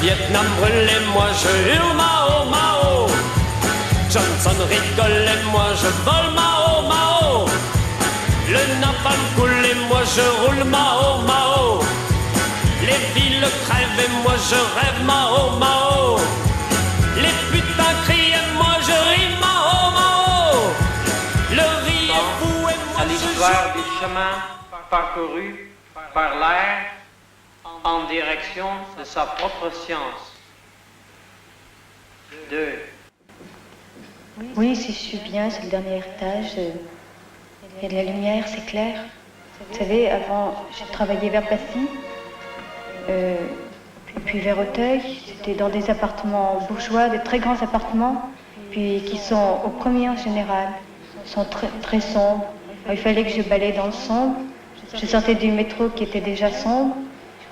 Vietnam brûle et moi je hurle Mao, Mao. Johnson rigole et moi je vole Mao, Mao. Le napalm coule et moi je roule Mao, Mao. Les villes crèvent et moi je rêve Mao, Mao. Les putains crient et moi je ris Mao, Mao. Le riz est fou et moi à je l'histoire du chemin parcouru par l'air en direction de sa propre science. 2. Oui, si je suis bien, c'est le dernier étage. Il y a de la lumière, c'est clair. Vous savez, avant, j'ai travaillé vers Passy, puis vers Auteuil. C'était dans des appartements bourgeois, des très grands appartements, puis qui sont au premier en général, sont très, très sombres. Alors, il fallait que je balaye dans le sombre. Je sortais du métro qui était déjà sombre.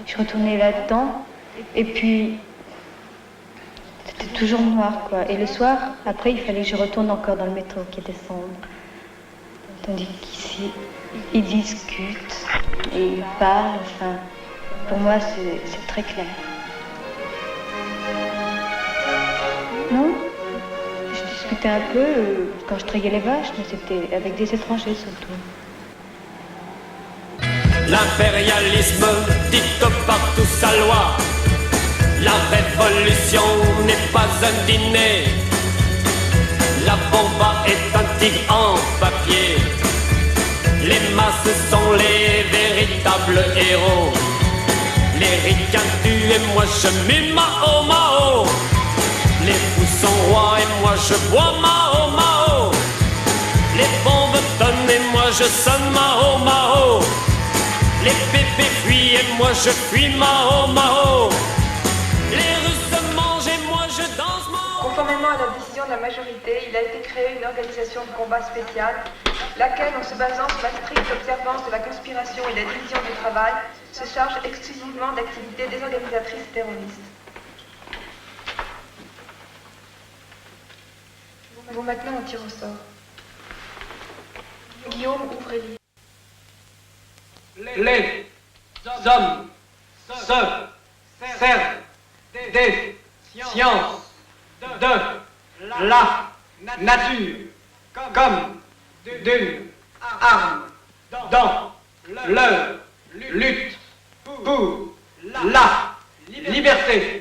Je retournais là-dedans. Et puis, c'était toujours noir, quoi. Et le soir, après, il fallait que je retourne encore dans le métro qui était sombre. Tandis qu'ici, ils discutent et ils parlent, enfin, pour moi, c'est très clair. Non, je discutais un peu quand je trayais les vaches, mais c'était avec des étrangers surtout. L'impérialisme dicte partout sa loi. La révolution n'est pas un dîner. La bomba est un tigre en papier. Les masses sont les véritables héros. Les ricains tuent et moi je mue Mao, Mao. Les fous sont rois et moi je bois Mao, Mao. Les bombes tonnent et moi je sonne Mao, Mao. Les bébés fuient et moi je fuis Mao, Mao. Les Russes mangent et moi je danse Mao. Conformément à la décision de la majorité, il a été créé une organisation de combat spéciale, laquelle, en se basant sur la stricte observance de la conspiration et la division du travail, se charge exclusivement d'activités désorganisatrices terroristes. Bon, maintenant on tire au sort. Guillaume, ouvrez-les. Les hommes se servent des sciences de la nature comme d'une arme dans leur lutte pour la liberté.